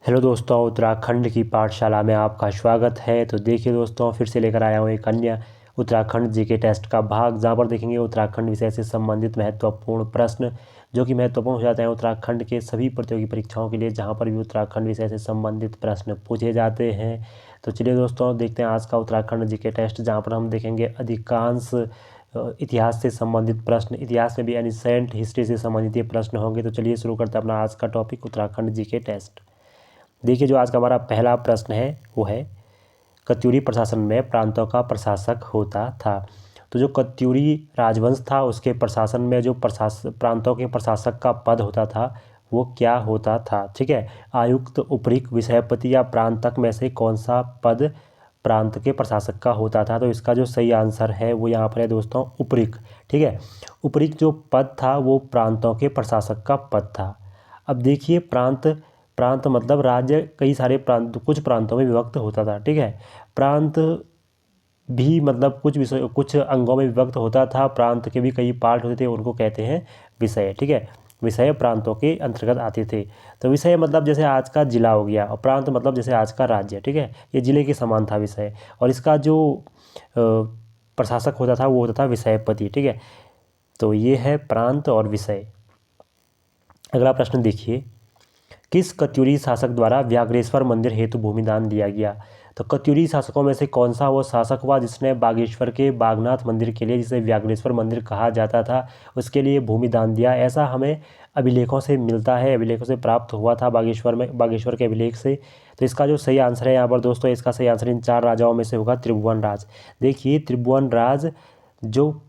Hello दोस्तों, उत्तराखंड की पाठशाला में आपका स्वागत है। तो देखिए दोस्तों, फिर से लेकर आया हूँ एक अन्य उत्तराखंड जीके टेस्ट का भाग, जहाँ पर देखेंगे उत्तराखंड विषय से संबंधित महत्वपूर्ण प्रश्न जो कि महत्वपूर्ण हो जाते हैं उत्तराखंड के सभी प्रतियोगी परीक्षाओं के लिए, जहाँ पर भी उत्तराखंड विषय से संबंधित प्रश्न पूछे जाते हैं। तो चलिए दोस्तों, देखते हैं आज का उत्तराखंड जीके टेस्ट, जहाँ पर हम देखेंगे अधिकांश इतिहास से संबंधित प्रश्न, इतिहास में भी एनिसेंट हिस्ट्री से संबंधित ये प्रश्न होंगे। तो चलिए शुरू करते हैं अपना आज का टॉपिक उत्तराखंड जीके टेस्ट। देखिए, जो आज का हमारा पहला प्रश्न है वो है, कत्यूरी प्रशासन में प्रांतों का प्रशासक होता था। तो जो कत्यूरी राजवंश था उसके प्रशासन में जो प्रांतों के प्रशासक का पद होता था वो क्या होता था। ठीक है, आयुक्त, उपरीक, विषयपति या प्रांतक में से कौन सा पद प्रांत के प्रशासक का होता था। तो इसका जो सही आंसर है वो यहाँ पर है दोस्तों, उपरीक। ठीक है, उपरीक जो पद था वो प्रांतों के प्रशासक का पद था। अब देखिए, प्रांत प्रांत मतलब राज्य, कई सारे प्रांत, कुछ प्रांतों में विभक्त होता था। ठीक है, प्रांत भी मतलब कुछ अंगों में विभक्त होता था। प्रांत के भी कई पार्ट होते थे, उनको कहते हैं विषय। ठीक है, विषय प्रांतों के अंतर्गत आते थे। तो विषय मतलब जैसे आज का जिला हो गया, और प्रांत मतलब जैसे आज का राज्य। ठीक है, ये जिले के समान था विषय, और इसका जो प्रशासक होता था वो होता था विषयपति। ठीक है, तो ये है प्रांत और विषय। अगला प्रश्न देखिए, किस कत्यूरी शासक द्वारा व्याघ्रेश्वर मंदिर हेतु भूमिदान दिया गया। तो कत्यूरी शासकों में से कौन सा वो शासक हुआ जिसने बागेश्वर के बागनाथ मंदिर के लिए, जिसे व्याघ्रेश्वर मंदिर कहा जाता था, उसके लिए भूमिदान दिया। ऐसा हमें अभिलेखों से मिलता है, अभिलेखों से प्राप्त हुआ था बागेश्वर के अभिलेख से। तो इसका जो सही आंसर है यहाँ पर दोस्तों, इसका सही आंसर इन 4 राजाओं में से होगा त्रिभुवन राज। देखिए, त्रिभुवन राज जो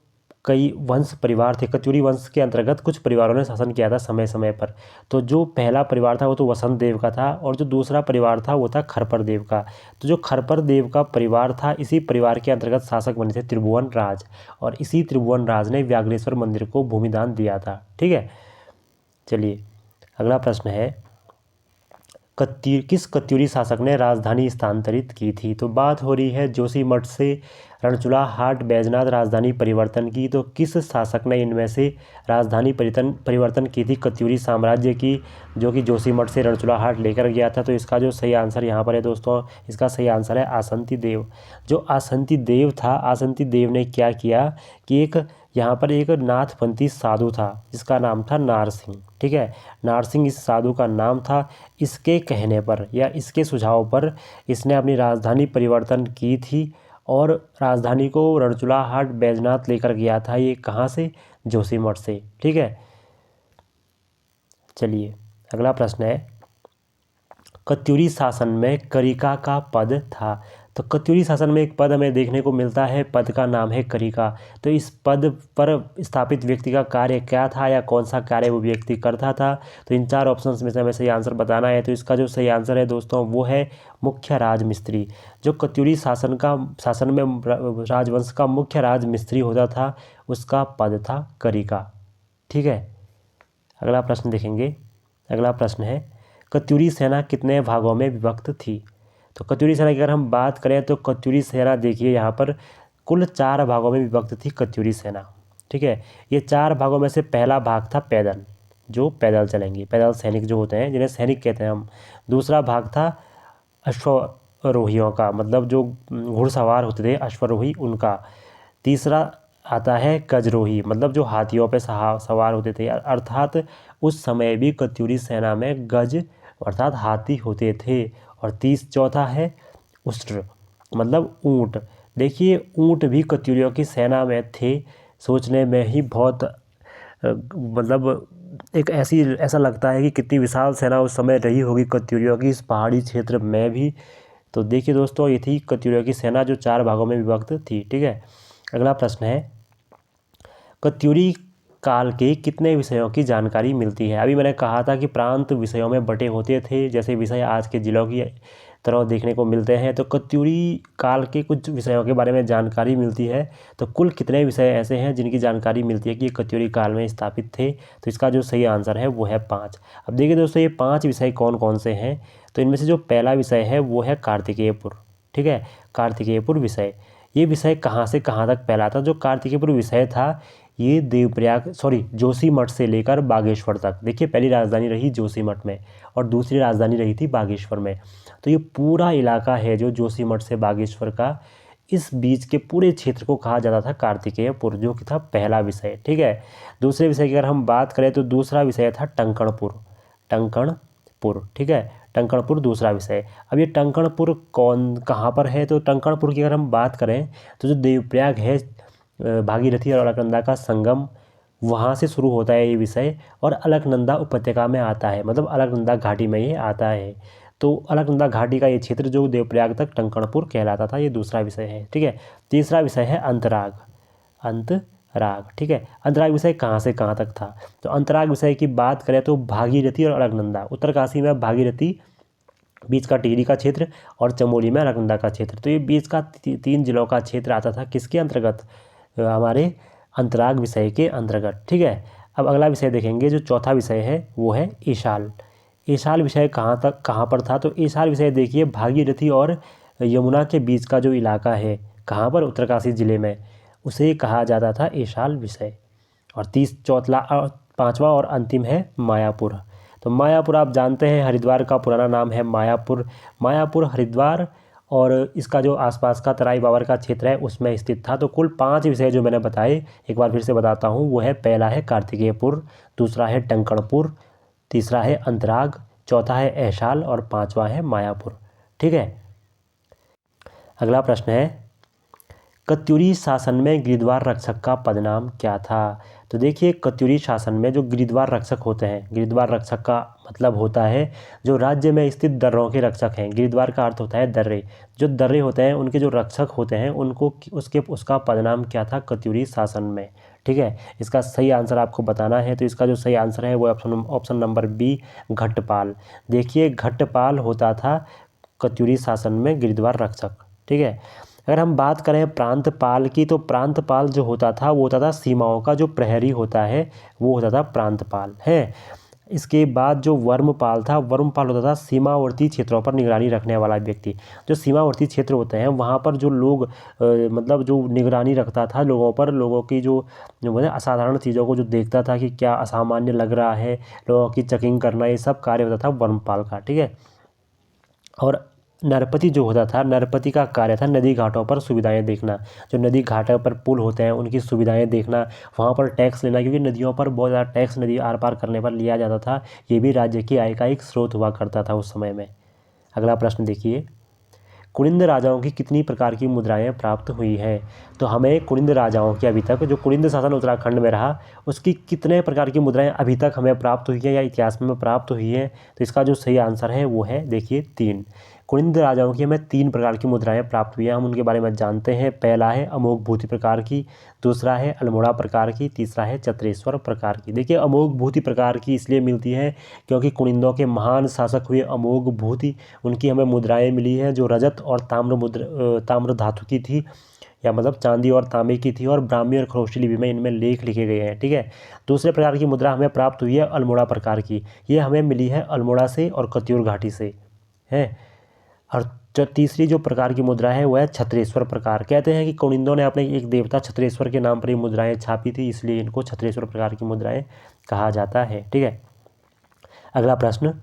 कई वंश परिवार थे, कत्यूरी वंश के अंतर्गत कुछ परिवारों ने शासन किया था समय समय पर। तो जो पहला परिवार था वो तो वसंत देव का था, और जो दूसरा परिवार था वो था खरपर देव का। तो जो खरपर देव का परिवार था, इसी परिवार के अंतर्गत शासक बने थे त्रिभुवन राज, और इसी त्रिभुवन राज ने व्याघ्रेश्वर मंदिर को भूमिदान दिया था। ठीक है, चलिए अगला प्रश्न है, किस कत्यूरी शासक ने राजधानी स्थानांतरित की थी। तो बात हो रही है जोशीमठ से रणचूला हाट बैजनाथ राजधानी परिवर्तन की। तो किस शासक ने इनमें से राजधानी परिवर्तन की थी कत्यूरी साम्राज्य की, जो कि जोशीमठ से रणचूला हाट लेकर गया था। तो इसका जो सही आंसर यहाँ पर है दोस्तों, इसका सही आंसर है आसंती देव। जो आसंती देव था, आसंती देव ने क्या किया कि यहाँ पर एक नाथपंथी साधु था जिसका नाम था नारसिंह। ठीक है, नारसिंह इस साधु का नाम था। इसके कहने पर या इसके सुझाव पर इसने अपनी राजधानी परिवर्तन की थी, और राजधानी को रणचूला हाट बैजनाथ लेकर गया था। ये कहाँ से? जोशीमठ से। ठीक है, चलिए अगला प्रश्न है, कत्यूरी शासन में करिका का पद था। तो कत्यूरी शासन में एक पद हमें देखने को मिलता है, पद का नाम है करिका। तो इस पद पर स्थापित व्यक्ति का कार्य क्या था, या कौन सा कार्य वो व्यक्ति करता था। तो इन 4 ऑप्शंस में से हमें सही आंसर बताना है। तो इसका जो सही आंसर है दोस्तों वो है मुख्य राजमिस्त्री। जो कत्यूरी शासन में राजवंश का मुख्य राजमिस्त्री होता था, उसका पद था करिका। ठीक है, अगला प्रश्न देखेंगे। अगला प्रश्न है, कत्यूरी सेना कितने भागों में विभक्त थी। तो कत्यूरी सेना की अगर हम बात करें तो कत्यूरी सेना देखिए यहाँ पर कुल 4 भागों में विभक्त थी कत्यूरी सेना। ठीक है, ये 4 भागों में से पहला भाग था पैदल, जो पैदल चलेंगे, पैदल सैनिक जो होते हैं, जिन्हें सैनिक कहते हैं हम। दूसरा भाग था अश्वारोहियों का, मतलब जो घुड़सवार होते थे अश्वारोही, उनका। तीसरा आता है गजरोही, मतलब जो हाथियों पे सवार होते थे, अर्थात उस समय भी कत्यूरी सेना में गज अर्थात हाथी होते थे। और चौथा है उष्ट्र, मतलब ऊंट। देखिए, ऊंट भी कत्यूरियों की सेना में थे। सोचने में ही बहुत मतलब एक ऐसा लगता है कि कितनी विशाल सेना उस समय रही होगी कत्यूरियों की, इस पहाड़ी क्षेत्र में भी। तो देखिए दोस्तों, ये थी कत्यूरियों की सेना जो 4 भागों में विभक्त थी। ठीक है, अगला प्रश्न है, कत्यूरी काल के कितने विषयों की जानकारी मिलती है। अभी मैंने कहा था कि प्रांत विषयों में बटे होते थे, जैसे विषय आज के जिलों की तरह देखने को मिलते हैं। तो कत्यूरी काल के कुछ विषयों के बारे में जानकारी मिलती है। तो कुल कितने विषय ऐसे हैं जिनकी जानकारी मिलती है कि ये कत्यूरी काल में स्थापित थे। तो इसका जो सही आंसर है वो है 5। अब देखिए दोस्तों, ये 5 विषय कौन कौन से हैं। तो इनमें से जो पहला विषय है वो है कार्तिकेयपुर। ठीक है, कार्तिकेयपुर विषय। ये विषय कहाँ से कहाँ तक फैला था। जो कार्तिकेयपुर विषय था ये देवप्रयाग जोशीमठ से लेकर बागेश्वर तक। देखिए पहली राजधानी रही जोशीमठ में और दूसरी राजधानी रही थी बागेश्वर में। तो ये पूरा इलाका है जो जोशीमठ से बागेश्वर का, इस बीच के पूरे क्षेत्र को कहा जाता था कार्तिकेयपुर, जो कि था पहला विषय। ठीक है, दूसरे विषय की अगर हम बात करें तो दूसरा विषय था टंकणपुर। टंकणपुर, ठीक है, टंकणपुर दूसरा विषय। अब ये टंकणपुर कहाँ पर है, तो टंकणपुर की अगर हम बात करें तो जो देवप्रयाग है, भागीरथी और अलकनंदा का संगम, वहाँ से शुरू होता है ये विषय और अलकनंदा उपत्यका में आता है, मतलब अलकनंदा घाटी में ये आता है। तो अलकनंदा घाटी का ये क्षेत्र जो देवप्रयाग तक टंकणपुर कहलाता था, ये दूसरा विषय है। ठीक है, तीसरा विषय है अंतराग। अंतराग, ठीक है, अंतराग विषय कहाँ से कहाँ तक था, तो अंतराग विषय की बात करें तो भागीरथी और अलकनंदा, उत्तरकाशी में भागीरथी, बीच का टिहरी का क्षेत्र और चमोली में अलकनंदा का क्षेत्र। तो ये बीच का 3 जिलों का क्षेत्र आता था किसके अंतर्गत, हमारे अंतराग विषय के अंतर्गत। ठीक है, अब अगला विषय देखेंगे, जो चौथा विषय है वो है ईशाल। ईशाल विषय कहाँ पर था, तो ईशाल विषय देखिए भागीरथी और यमुना के बीच का जो इलाका है, कहाँ पर, उत्तरकाशी जिले में, उसे कहा जाता था ईशाल विषय। और पांचवा और अंतिम है मायापुर। तो मायापुर आप जानते हैं हरिद्वार का पुराना नाम है मायापुर। मायापुर हरिद्वार और इसका जो आसपास का तराई बावर का क्षेत्र है उसमें स्थित था। तो कुल 5 विषय जो मैंने बताए, एक बार फिर से बताता हूँ, वो है, पहला है कार्तिकेयपुर, दूसरा है टंकणपुर, तीसरा है अंतराग, चौथा है ऐशाल और पांचवा है मायापुर। ठीक है, अगला प्रश्न है, कत्यूरी शासन में गिरिद्वार रक्षक का पदनाम क्या था। तो देखिए कत्यूरी शासन में जो गिरिद्वार रक्षक होते हैं, गिरिद्वार रक्षक का मतलब होता है जो राज्य में स्थित दर्रों के रक्षक हैं। गिरिद्वार का अर्थ होता है दर्रे। जो दर्रे होते हैं उनके जो रक्षक होते हैं उनको उसका पदनाम क्या था कत्यूरी शासन में। ठीक है, इसका सही आंसर आपको बताना है। तो इसका जो सही आंसर है वो ऑप्शन नंबर बी, घट्टपाल। देखिए घट्टपाल होता था कत्यूरी शासन में गिरिद्वार रक्षक। ठीक है, अगर हम बात करें प्रांतपाल की, तो प्रांतपाल जो होता था वो होता था सीमाओं का जो प्रहरी होता है वो होता था प्रांतपाल है। इसके बाद जो वर्मपाल था, वर्मपाल होता था सीमावर्ती क्षेत्रों पर निगरानी रखने वाला व्यक्ति। जो सीमावर्ती क्षेत्र होते हैं वहाँ पर जो लोग मतलब जो निगरानी रखता था लोगों पर, लोगों की जो असाधारण चीज़ों को जो देखता था कि क्या असामान्य लग रहा है, लोगों की चेकिंग करना, ये सब कार्य होता था वर्मपाल का। ठीक है, और नरपति जो होता था, नरपति का कार्य था नदी घाटों पर सुविधाएं देखना। जो नदी घाटों पर पुल होते हैं उनकी सुविधाएं देखना, वहाँ पर टैक्स लेना, क्योंकि नदियों पर बहुत ज़्यादा टैक्स नदी आर पार करने पर लिया जाता था। ये भी राज्य की आय का एक स्रोत हुआ करता था उस समय में। अगला प्रश्न देखिए, कुलिंद राजाओं की कितनी प्रकार की मुद्राएं प्राप्त हुई हैं। तो हमें कुलिंद राजाओं की, अभी तक जो कुलिंद शासन उत्तराखंड में रहा, उसकी कितने प्रकार की मुद्राएं अभी तक हमें प्राप्त हुई है या इतिहास में प्राप्त हुई है। तो इसका जो सही आंसर है वो है देखिए 3। कुलिंद राजाओं की हमें 3 प्रकार की मुद्राएं प्राप्त हुई हैं, हम उनके बारे में जानते हैं। पहला है अमोघ भूति प्रकार की, दूसरा है अल्मोड़ा प्रकार की, तीसरा है चत्रेश्वर प्रकार की। देखिए अमोघ भूति प्रकार की इसलिए मिलती है क्योंकि कुलिंदों के महान शासक हुए अमोघ भूति, उनकी हमें मुद्राएं मिली हैं जो रजत और ताम्र धातु की थी, या मतलब चांदी और तांबे की थी, और ब्राह्मी और खरोष्टी लिपि में इनमें लेख लिखे गए हैं। ठीक है, दूसरे प्रकार की मुद्रा हमें प्राप्त हुई है अल्मोड़ा प्रकार की, ये हमें मिली है अल्मोड़ा से और कत्यूर घाटी से है। और जो तीसरी जो प्रकार की मुद्रा है वह है छत्रेश्वर प्रकार। कहते हैं कि कुलिंदों ने अपने एक देवता छत्रेश्वर के नाम पर ये मुद्राएं छापी थी, इसलिए इनको छत्रेश्वर प्रकार की मुद्राएं कहा जाता है। ठीक है, अगला प्रश्न,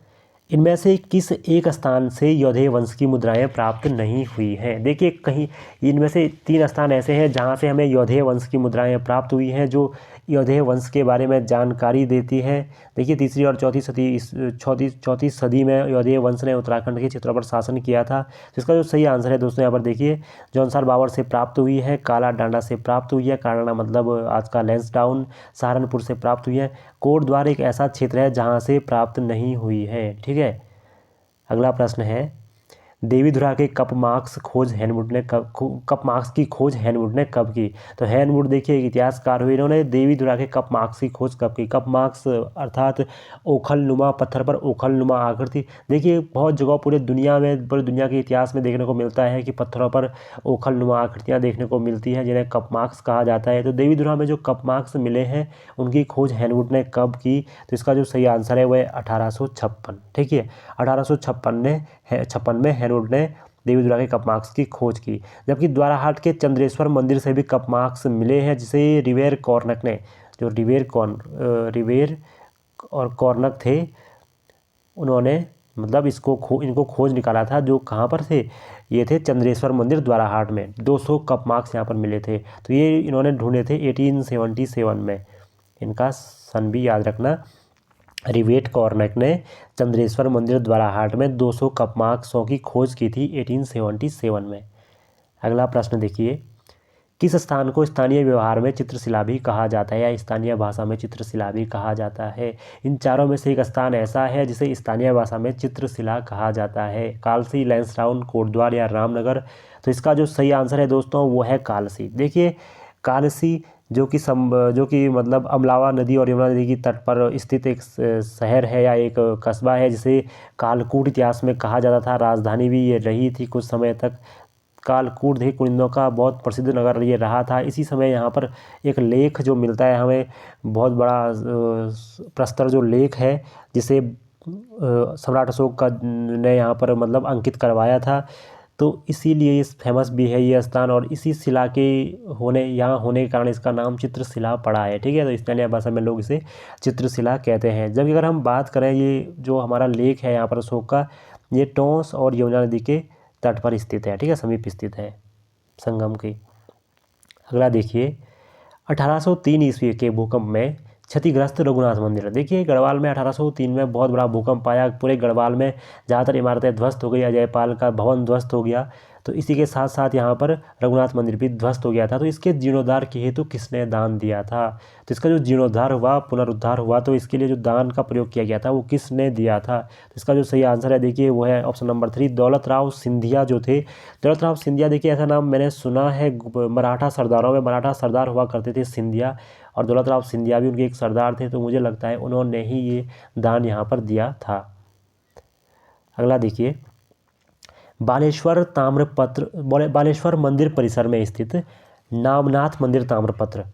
इनमें से किस एक स्थान से यौधेय वंश की मुद्राएं प्राप्त नहीं हुई हैं। देखिए कहीं इनमें से 3 स्थान ऐसे हैं जहां से हमें यौधेय वंश की मुद्राएं प्राप्त हुई हैं, जो यौधेय वंश के बारे में जानकारी देती है। देखिए तीसरी और चौथी सदी में यौधेय वंश ने उत्तराखंड के क्षेत्रों पर शासन किया था। तो इसका जो सही आंसर है दोस्तों यहाँ पर देखिए, जौनसार बावर से प्राप्त हुई है, काला डांडा से प्राप्त हुई है, काला डांडा मतलब आज का लैंसडाउन, सहारनपुर से प्राप्त हुई है। कोटद्वार एक ऐसा क्षेत्र है जहाँ से प्राप्त नहीं हुई है। ठीक है, अगला प्रश्न है, देवीधुरा के कप मार्क्स की खोज हेनवुड ने कब की। तो हेनवुड देखिए एक इतिहासकार हुए, इन्होंने देवीधुरा के कप मार्क्स की खोज कब की। कप मार्क्स अर्थात ओखल नुमा, पत्थर पर ओखल नुमा आकृति। देखिए बहुत जगह पूरे दुनिया के इतिहास में देखने को मिलता है कि पत्थरों पर ओखल नुमा आकृतियाँ देखने को मिलती हैं, जिन्हें कप मार्क्स कहा जाता है। तो देवीधुरा में जो कप मार्क्स मिले हैं उनकी खोज हेनवुड ने कब की। तो इसका जो सही आंसर है वह 1856। ठीक है, 1856 में हेनवुड ने देवी दुर्गा के कपमार्क्स की खोज की। जबकि द्वाराहाट के चंद्रेश्वर मंदिर से भी कपमार्क्स मिले हैं, जिसे रिवेर कॉर्नक ने, जो रिवेर और कॉर्नक थे, उन्होंने मतलब इनको खोज निकाला था। जो कहाँ पर थे, ये थे चंद्रेश्वर मंदिर द्वाराहाट में। 200 कपमार्क्स यहाँ पर मिले थे। तो ये इन्होंने ढूंढे थे 1877 में। इनका सन भी याद रखना। रिवेट कॉर्नक ने चंद्रेश्वर मंदिर द्वाराहाट में 200 कपमार्क्सों की खोज की थी 1877 में। अगला प्रश्न देखिए, किस स्थान को स्थानीय व्यवहार में चित्रशिला भी कहा जाता है या स्थानीय भाषा में चित्रशिला भी कहा जाता है? इन चारों में से एक स्थान ऐसा है जिसे स्थानीय भाषा में चित्रशिला कहा जाता है। कालसी, लैंसडाउन, कोटद्वार या रामनगर? तो इसका जो सही आंसर है दोस्तों वो है कालसी। देखिए कालसी जो कि मतलब अमलावा नदी और यमुना नदी की तट पर स्थित एक शहर है या एक कस्बा है, जिसे कालकूट इतिहास में कहा जाता था। राजधानी भी ये रही थी कुछ समय तक। कालकूट देखिए कुनिंदों का बहुत प्रसिद्ध नगर ये रहा था। इसी समय यहाँ पर एक लेख जो मिलता है हमें, बहुत बड़ा प्रस्तर जो लेख है, जिसे सम्राट अशोक का ने यहाँ पर मतलब अंकित करवाया था। तो इसीलिए ये फेमस भी है ये स्थान, और इसी शिला के यहाँ होने के कारण इसका नाम चित्रशिला पड़ा है। ठीक है, तो स्थानीय भाषा में लोग इसे चित्रशिला कहते हैं। जबकि अगर हम बात करें, ये जो हमारा लेख है यहाँ पर अशोक का, ये टोंस और यमुना नदी के तट पर स्थित है। ठीक है, समीप स्थित है, संगम की। अगला देखिए, 1803 ईस्वी के भूकंप में क्षतिग्रस्त रघुनाथ मंदिर। देखिए गढ़वाल में 1803 में बहुत बड़ा भूकंप आया। पूरे गढ़वाल में ज़्यादातर इमारतें ध्वस्त हो गई। अजयपाल का भवन ध्वस्त हो गया। तो इसी के साथ साथ यहाँ पर रघुनाथ मंदिर भी ध्वस्त हो गया था। तो इसके जीर्णोद्धार के हेतु किसने दान दिया था? तो इसका जो जीर्णोद्धार हुआ, पुनरुद्धार हुआ, तो इसके लिए जो दान का प्रयोग किया गया था वो किसने दिया था? तो इसका जो सही आंसर है देखिए वो है ऑप्शन नंबर 3, दौलत राव सिंधिया जो थे। दौलत राव सिंधिया, देखिए ऐसा नाम मैंने सुना है, मराठा सरदारों में मराठा सरदार हुआ करते थे सिंधिया, और दौलत राव सिंधिया भी उनके एक सरदार थे। तो मुझे लगता है उन्होंने ही ये दान यहाँ पर दिया था। अगला देखिए, बालेश्वर मंदिर परिसर में स्थित नामनाथ मंदिर ताम्रपत्र,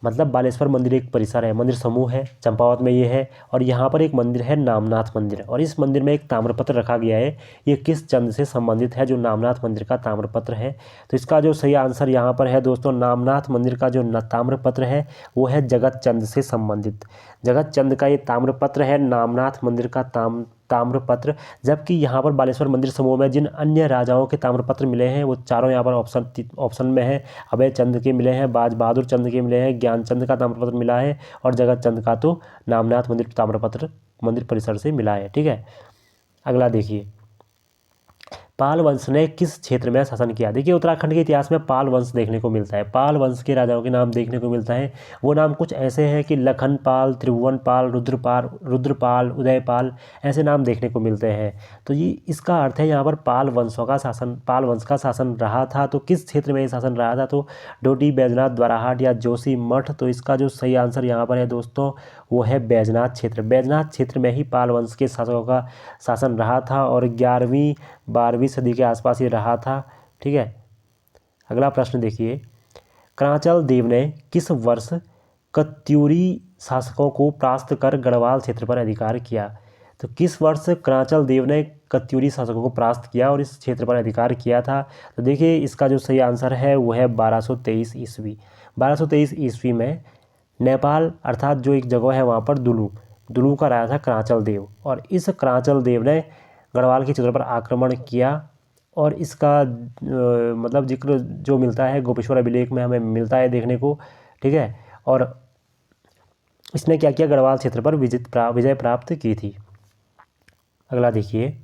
मतलब बालेश्वर मंदिर एक परिसर है, मंदिर समूह है, चंपावत में ये है, और यहाँ पर एक मंदिर है नामनाथ मंदिर, और इस मंदिर में एक ताम्रपत्र रखा गया है। ये किस चंद से संबंधित है जो नामनाथ मंदिर का ताम्रपत्र है? तो इसका जो सही आंसर यहाँ पर है दोस्तों, नामनाथ मंदिर का जो ताम्रपत्र है वो है जगत चंद से संबंधित। जगत चंद का ये ताम्रपत्र है, नामनाथ मंदिर का ताम्रपत्र। जबकि यहाँ पर बालेश्वर मंदिर समूह में जिन अन्य राजाओं के ताम्रपत्र मिले हैं वो चारों यहाँ पर ऑप्शन में है। अभय चंद के मिले हैं, बाज बहादुर चंद के मिले हैं, ज्ञानचंद का ताम्रपत्र मिला है, और जगत चंद का तो नामनाथ मंदिर ताम्रपत्र मंदिर परिसर से मिला है। ठीक है, अगला देखिए, पाल वंश ने किस क्षेत्र में शासन किया? देखिए उत्तराखंड के इतिहास में पाल वंश देखने को मिलता है। पाल वंश के राजाओं के नाम देखने को मिलता है। वो नाम कुछ ऐसे हैं कि लखन पाल, त्रिभुवन पाल, रुद्रपाल, उदयपाल, ऐसे नाम देखने को मिलते हैं। तो ये इसका अर्थ है यहाँ पर पाल वंश का शासन रहा था। तो किस क्षेत्र में ये शासन रहा था? तो डोडी, बैजनाथ, द्वाराहाट या जोशी मठ? तो इसका जो सही आंसर यहाँ पर है दोस्तों वो है बैजनाथ क्षेत्र। बैजनाथ क्षेत्र में ही पाल वंश के शासकों का शासन रहा था, और 11वीं 12वीं सदी के आसपास ये रहा था। ठीक है, अगला प्रश्न देखिए, करांचल देव ने किस वर्ष कत्यूरी शासकों को परास्त कर गढ़वाल क्षेत्र पर अधिकार किया? तो किस वर्ष करांचल देव ने कत्यूरी शासकों को परास्त किया और इस क्षेत्र पर अधिकार किया था? तो देखिए इसका जो सही आंसर है वो है 1223 ईस्वी। 1223 ईस्वी में नेपाल अर्थात जो एक जगह है वहाँ पर दुलू का राजा था करांचल देव, और इस करांचल देव ने गढ़वाल के क्षेत्र पर आक्रमण किया, और इसका मतलब जिक्र जो मिलता है गोपेश्वर अभिलेख में हमें मिलता है देखने को। ठीक है, और इसने क्या किया, गढ़वाल क्षेत्र पर विजय प्राप्त की थी। अगला देखिए,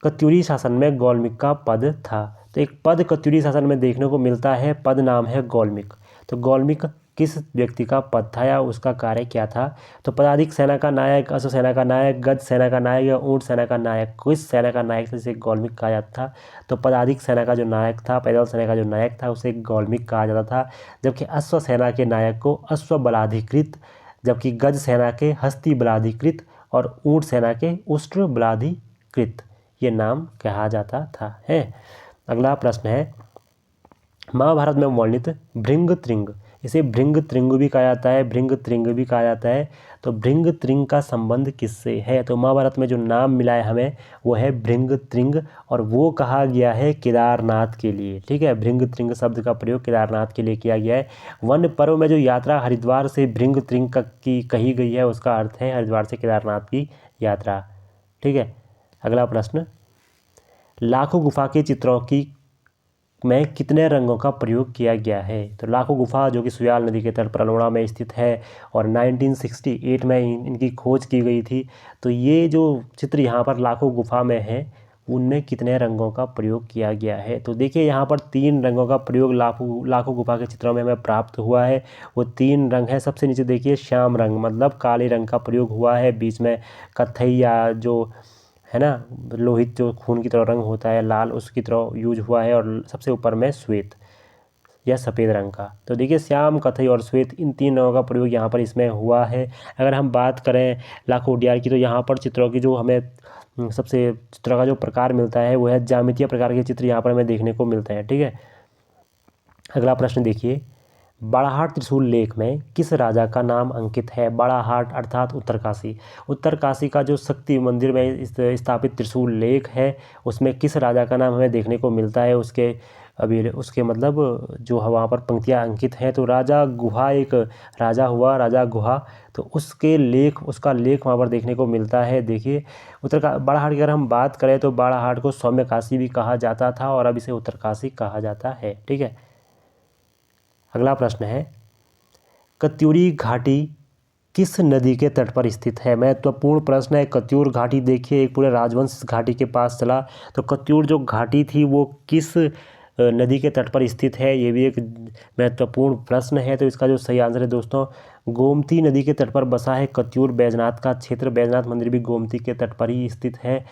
कत्यूरी शासन में गौलमिक का पद था। तो एक पद कत्यूरी शासन में देखने को मिलता है, पद नाम है गौलमिक। तो गौलमिक किस व्यक्ति का पद था या उसका कार्य क्या था? तो पदाधिक सेना का नायक, अश्व सेना का नायक, गज सेना का नायक या ऊंट सेना का नायक? किस सेना का नायक जिसे गौलमिक कहा जाता था? तो पदाधिक सेना का जो नायक था, पैदल सेना का जो नायक था, उसे गौलमिक कहा जाता था। जबकि अश्व सेना के नायक को अश्व बलाधिकृत, जबकि गज सेना के हस्ती बलाधिकृत, और ऊंट सेना के उष्ट्र बलाधिकृत ये नाम कहा जाता था है। अगला प्रश्न है, महाभारत में वर्णित भृंग त्रिंग इसे भृंग त्रिंग भी कहा जाता है, भृंग त्रिंग भी कहा जाता है। तो भृंग त्रिंग का संबंध किससे है? तो महाभारत में जो नाम मिला है हमें वो है भृंग त्रिंग, और वो कहा गया है केदारनाथ के लिए। ठीक है, भृंग त्रिंग शब्द का प्रयोग केदारनाथ के लिए किया गया है। वन पर्व में जो यात्रा हरिद्वार से भृंग त्रिंग की कही गई है उसका अर्थ है हरिद्वार से केदारनाथ की यात्रा। ठीक है, अगला प्रश्न, लाखों गुफा के चित्रों की में कितने रंगों का प्रयोग किया गया है? तो लाखों गुफा जो कि सुयाल नदी के तट पर अल्मोड़ा में स्थित है और 1968 में इनकी खोज की गई थी। तो ये जो चित्र यहाँ पर लाखों गुफा में है उनमें कितने रंगों का प्रयोग किया गया है? तो देखिए यहाँ पर 3 रंगों का प्रयोग लाखों गुफा के चित्रों में हमें प्राप्त हुआ है। वो 3 रंग है। सबसे नीचे देखिए श्याम रंग, मतलब काले रंग का प्रयोग हुआ है। बीच में कत्थैया जो है ना, लोहित जो खून की तरह रंग होता है लाल, उसकी तरह यूज हुआ है। और सबसे ऊपर में श्वेत या सफ़ेद रंग का। तो देखिए श्याम, कथई और श्वेत, इन 3 रंगों का प्रयोग यहाँ पर इसमें हुआ है। अगर हम बात करें लाखों उडियार की, तो यहाँ पर चित्रों की जो हमें सबसे चित्र का जो प्रकार मिलता है वो है ज्यामितीय प्रकार के चित्र यहाँ पर हमें देखने को मिलते हैं। ठीक है, अगला प्रश्न देखिए, बाड़ाहाट त्रिशूल लेख में किस राजा का नाम अंकित है? बाड़ाहाट अर्थात उत्तरकाशी। उत्तरकाशी का जो शक्ति मंदिर में स्थापित त्रिशूल लेख है उसमें किस राजा का नाम हमें देखने को मिलता है? उसके मतलब जो वहाँ पर पंक्तियाँ अंकित हैं। तो राजा गुहा एक राजा हुआ, राजा गुहा, तो उसका लेख वहाँ पर देखने को मिलता है। देखिए बाड़ाहाट की अगर हम बात करें तो बाड़ाहाट को सौम्य काशी भी कहा जाता था और अब इसे उत्तरकाशी कहा जाता है। ठीक है, अगला प्रश्न है, कत्यूरी घाटी किस नदी के तट पर स्थित है? महत्वपूर्ण प्रश्न है। कत्यूर घाटी देखिए एक पूरे राजवंश घाटी के पास चला। तो कत्यूर जो घाटी थी वो किस नदी के तट पर स्थित है? ये भी एक महत्वपूर्ण प्रश्न है। तो इसका जो सही आंसर है दोस्तों, गोमती नदी के तट पर बसा है कत्यूर। बैजनाथ का क्षेत्र, बैजनाथ मंदिर भी गोमती के तट पर ही स्थित है।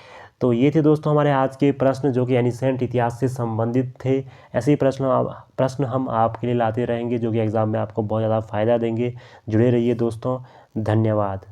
तो ये थे दोस्तों हमारे आज के प्रश्न जो कि एनिसेंट इतिहास से संबंधित थे। ऐसे ही प्रश्न हम आपके लिए लाते रहेंगे जो कि एग्ज़ाम में आपको बहुत ज़्यादा फ़ायदा देंगे। जुड़े रहिए दोस्तों, धन्यवाद।